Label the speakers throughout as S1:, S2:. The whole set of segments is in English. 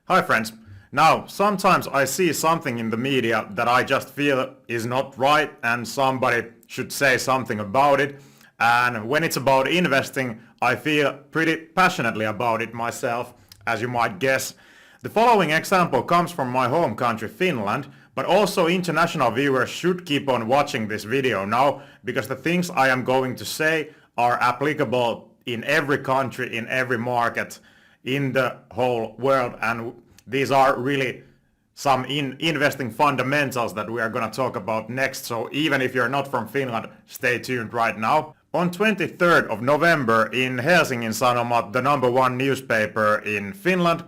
S1: Hi friends. Now, sometimes I see something in the media that I just feel is not right and somebody should say something about it. And when it's about investing, I feel pretty passionately about it myself, as you might guess. The following example comes from my home country Finland, but also international viewers should keep on watching this video now, because the things I am going to say are applicable in every country, in every market, in the whole world, and these are really some investing fundamentals that we are going to talk about next. So even if you're not from Finland, stay tuned right now. On 23rd of November in Helsingin Sanomat, the #1 newspaper in Finland,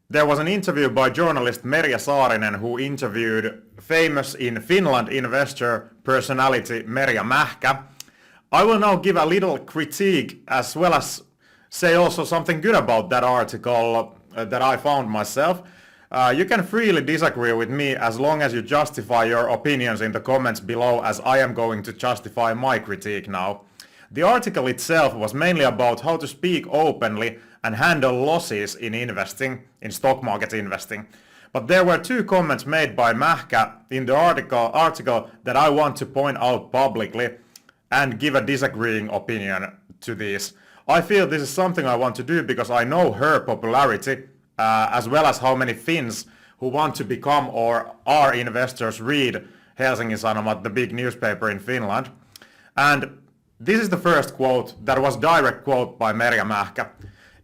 S1: there was an interview by journalist Merja Saarinen, who interviewed famous in Finland investor personality Merja Mähkä. I will now give a little critique as well as say also something good about that article that I found myself. You can freely disagree with me as long as you justify your opinions in the comments below, as I am going to justify my critique now. The article itself was mainly about how to speak openly and handle losses in investing, in stock market investing. But there were two comments made by Mähkä in the article that I want to point out publicly and give a disagreeing opinion to these. I feel this is something I want to do because I know her popularity, as well as how many Finns who want to become or are investors read Helsingin Sanomat, the big newspaper in Finland. And this is the first quote that was direct quote by Merja Mähkä.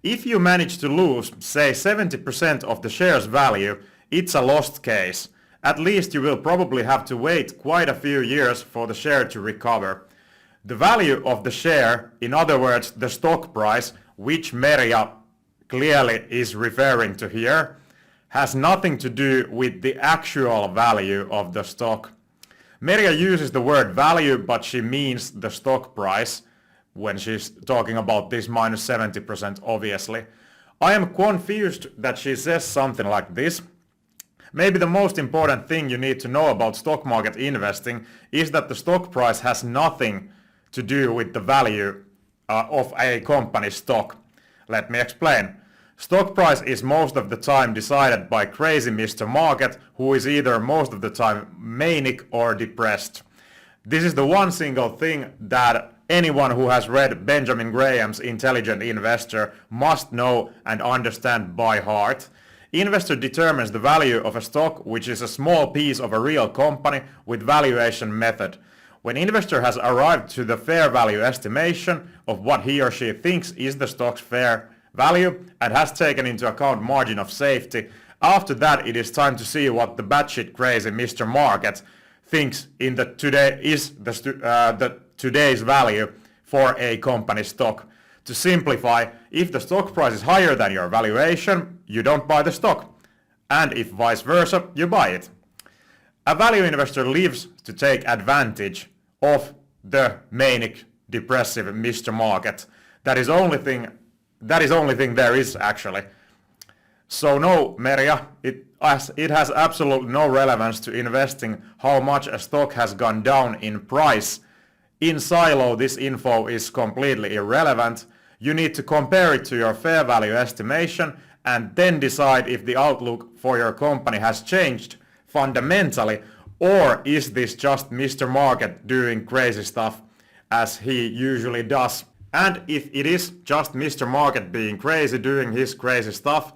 S1: If you manage to lose, say 70% of the share's value, it's a lost case. At least you will probably have to wait quite a few years for the share to recover. The value of the share, in other words, the stock price, which Merja clearly is referring to here, has nothing to do with the actual value of the stock. Merja uses the word value, but she means the stock price when she's talking about this minus 70%, obviously. I am confused that she says something like this. Maybe the most important thing you need to know about stock market investing is that the stock price has nothing to do with the value of a company's stock. Let me explain. Stock price is most of the time decided by crazy Mr. Market, who is either most of the time manic or depressed. This is the one single thing that anyone who has read Benjamin Graham's Intelligent Investor must know and understand by heart. Investor determines the value of a stock, which is a small piece of a real company with valuation method. When investor has arrived to the fair value estimation of what he or she thinks is the stock's fair value and has taken into account margin of safety, after that it is time to see what the batshit crazy Mr. Market thinks in the today's value for a company stock. To simplify, if the stock price is higher than your valuation, you don't buy the stock. And if vice versa, you buy it. A value investor lives to take advantage of the manic, depressive Mr. Market. That is only thing there is actually. So no, Merja, it has absolutely no relevance to investing how much a stock has gone down in price. In silo, this info is completely irrelevant. You need to compare it to your fair value estimation and then decide if the outlook for your company has changed fundamentally, or is this just Mr. Market doing crazy stuff as he usually does. And if it is just Mr. Market being crazy, doing his crazy stuff,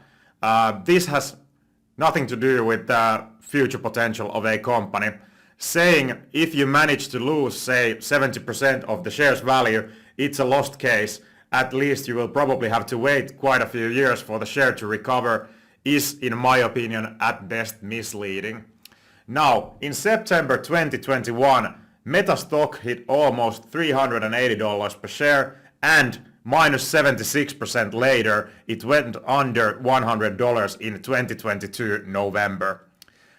S1: this has nothing to do with the future potential of a company. Saying if you manage to lose, say, 70% of the share's value, it's a lost case. At least you will probably have to wait quite a few years for the share to recover, is, in my opinion, at best misleading. Now, in September 2021, Meta stock hit almost $380 per share, and minus 76% later, it went under $100 in 2022 November.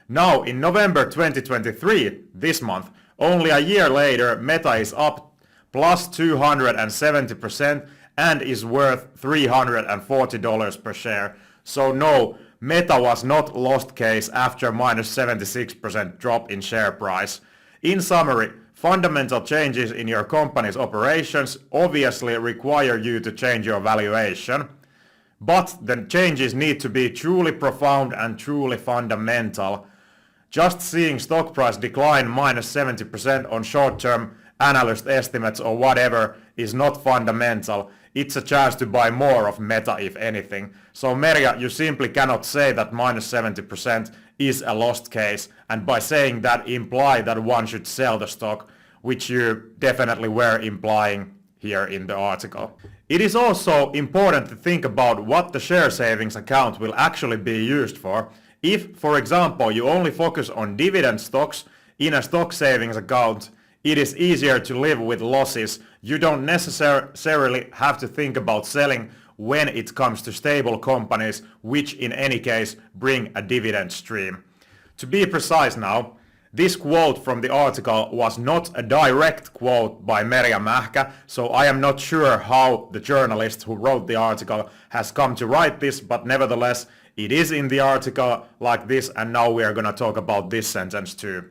S1: Now, in November 2023, this month, only a year later, Meta is up plus 270% and is worth $340 per share. So no, Meta was not lost case after minus 76% drop in share price. In summary, fundamental changes in your company's operations obviously require you to change your valuation. But the changes need to be truly profound and truly fundamental. Just seeing stock price decline minus 70% on short-term analyst estimates or whatever is not fundamental. It's a chance to buy more of Meta, if anything. So Merja, you simply cannot say that minus 70% is a lost case, and by saying that imply that one should sell the stock, which you definitely were implying here in the article. It is also important to think about what the share savings account will actually be used for. If, for example, you only focus on dividend stocks in a stock savings account, it is easier to live with losses. You don't necessarily have to think about selling when it comes to stable companies, which in any case bring a dividend stream. To be precise now, this quote from the article was not a direct quote by Merja Mähkä, so I am not sure how the journalist who wrote the article has come to write this, but nevertheless, it is in the article like this, and now we are going to talk about this sentence too.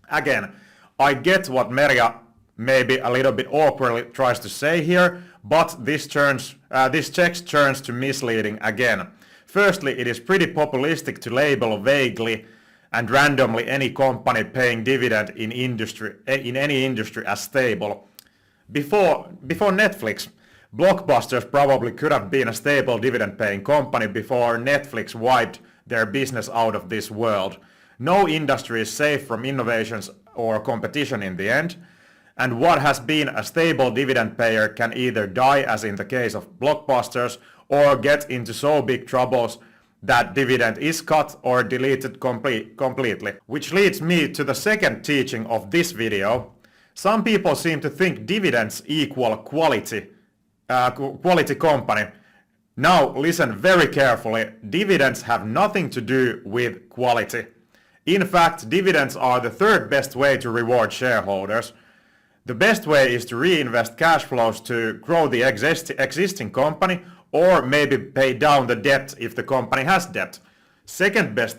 S1: Again, I get what Merja maybe a little bit awkwardly tries to say here, but this text turns to misleading again. Firstly, it is pretty populistic to label vaguely and randomly any company paying dividend in any industry as stable. Before Netflix, Blockbusters probably could have been a stable dividend-paying company before Netflix wiped their business out of this world. No industry is safe from innovations or competition in the end, and what has been a stable dividend payer can either die, as in the case of Blockbusters, or get into so big troubles that dividend is cut or deleted completely. Which leads me to the second teaching of this video. Some people seem to think dividends equal quality company. Now listen very carefully. Dividends have nothing to do with quality. In fact, dividends are the third best way to reward shareholders. The best way is to reinvest cash flows to grow the existing company, or maybe pay down the debt if the company has debt. Second best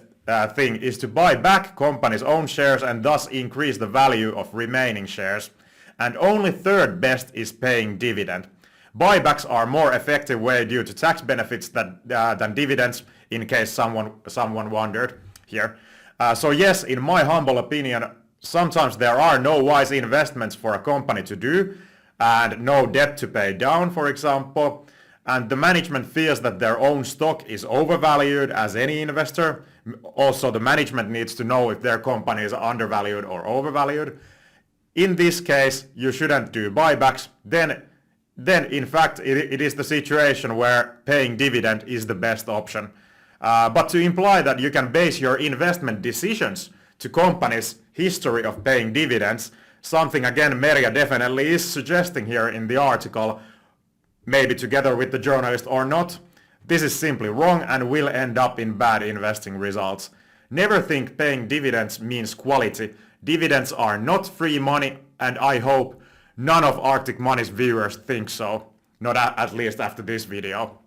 S1: thing is to buy back company's own shares and thus increase the value of remaining shares. And only third best is paying dividend. Buybacks are more effective way due to tax benefits than dividends, in case someone wondered here. So yes, in my humble opinion, sometimes there are no wise investments for a company to do, and no debt to pay down, for example, and the management feels that their own stock is overvalued, as any investor. Also, the management needs to know if their company is undervalued or overvalued. In this case, you shouldn't do buybacks. Then in fact, it is the situation where paying dividend is the best option. But to imply that you can base your investment decisions to companies' history of paying dividends, something again Merja definitely is suggesting here in the article, maybe together with the journalist or not, this is simply wrong and will end up in bad investing results. Never think paying dividends means quality. Dividends are not free money, and I hope none of Arctic Money's viewers think so, not at least after this video.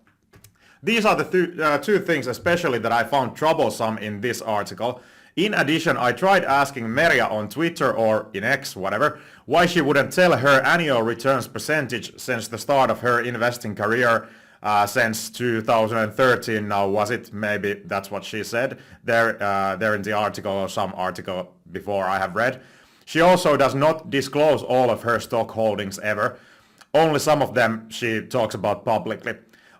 S1: These are the two things especially that I found troublesome in this article. In addition, I tried asking Merja on Twitter or in X, whatever, why she wouldn't tell her annual returns percentage since the start of her investing career since 2013 now, was it? Maybe that's what she said there in the article, or some article before I have read. She also does not disclose all of her stock holdings ever. Only some of them she talks about publicly.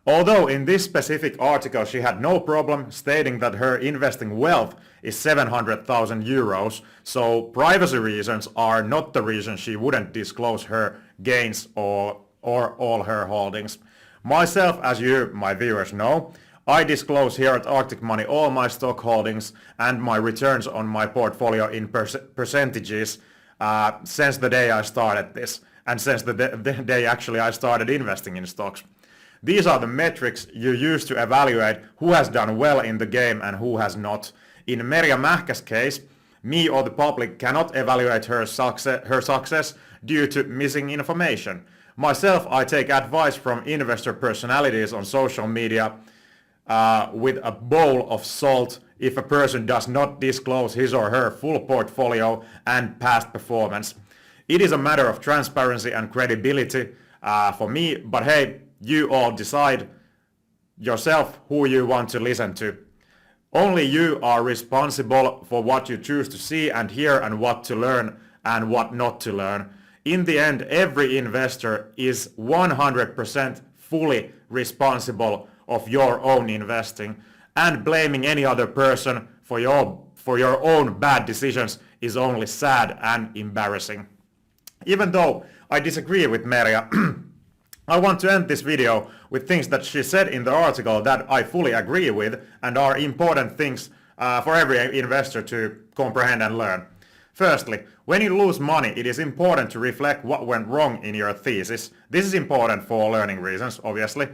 S1: Although in this specific article she had no problem stating that her investing wealth is 700,000 euros, so privacy reasons are not the reason she wouldn't disclose her gains or all her holdings. Myself, as you, my viewers, know, I disclose here at Arctic Money all my stock holdings and my returns on my portfolio in percentages since the day I started this, and since the day actually I started investing in stocks. These are the metrics you use to evaluate who has done well in the game and who has not. In Merja Mähkä's case, me or the public cannot evaluate her success due to missing information. Myself, I take advice from investor personalities on social media with a bowl of salt if a person does not disclose his or her full portfolio and past performance. It is a matter of transparency and credibility for me, but hey, you all decide yourself who you want to listen to. Only you are responsible for what you choose to see and hear and what to learn and what not to learn. In the end, every investor is 100% fully responsible of your own investing, and blaming any other person for your own bad decisions is only sad and embarrassing. Even though I disagree with Merja, I want to end this video with things that she said in the article that I fully agree with and are important things for every investor to comprehend and learn. Firstly, when you lose money, it is important to reflect what went wrong in your thesis. This is important for learning reasons, obviously.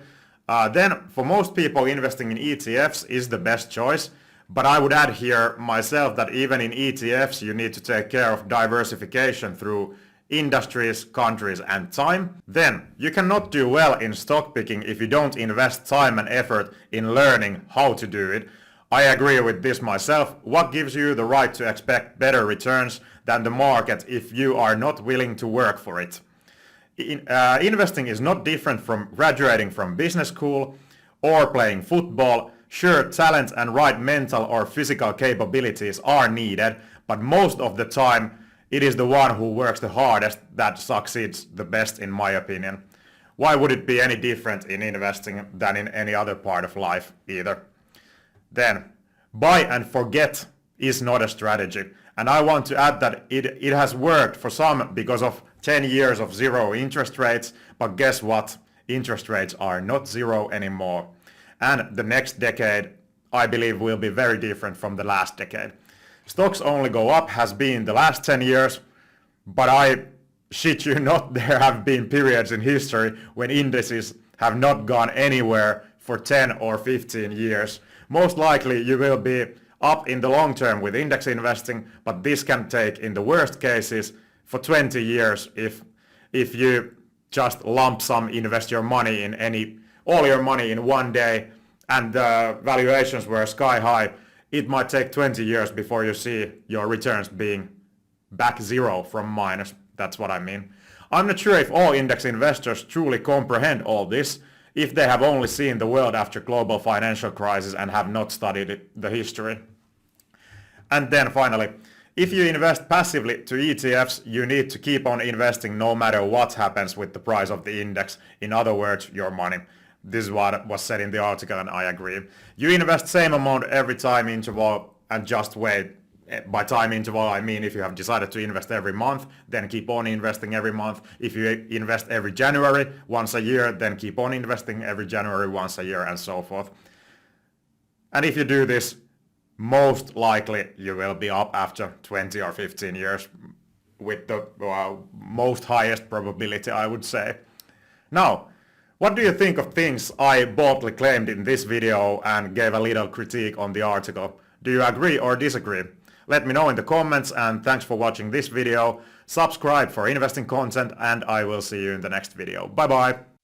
S1: Then, for most people, investing in ETFs is the best choice, but I would add here myself that even in ETFs you need to take care of diversification through industries, countries and time. Then, you cannot do well in stock picking if you don't invest time and effort in learning how to do it. I agree with this myself. What gives you the right to expect better returns than the market if you are not willing to work for it? Investing is not different from graduating from business school or playing football. Sure, talent and right mental or physical capabilities are needed, but most of the time it is the one who works the hardest that succeeds the best, in my opinion. Why would it be any different in investing than in any other part of life either? Then, buy and forget is not a strategy. And I want to add that it has worked for some because of 10 years of zero interest rates, but guess what? Interest rates are not zero anymore. And the next decade, I believe, will be very different from the last decade. Stocks only go up has been the last 10 years, but I shit you not, there have been periods in history when indices have not gone anywhere for 10 or 15 years. Most likely you will be up in the long term with index investing, but this can take, in the worst cases, for 20 years if you just lump sum invest your money in all your money in one day and the valuations were sky high. It might take 20 years before you see your returns being back zero from minus. That's what I mean. I'm not sure if all index investors truly comprehend all this, if they have only seen the world after global financial crisis and have not studied the history. And then finally, if you invest passively to ETFs, you need to keep on investing no matter what happens with the price of the index. In other words, your money. This is what was said in the article and I agree. You invest same amount every time interval and just wait. By time interval, I mean if you have decided to invest every month, then keep on investing every month. If you invest every January once a year, then keep on investing every January once a year and so forth. And if you do this, most likely you will be up after 20 or 15 years with the most highest probability, I would say. Now, what do you think of things I boldly claimed in this video and gave a little critique on the article? Do you agree or disagree? Let me know in the comments, and thanks for watching this video. Subscribe for investing content and I will see you in the next video. Bye bye!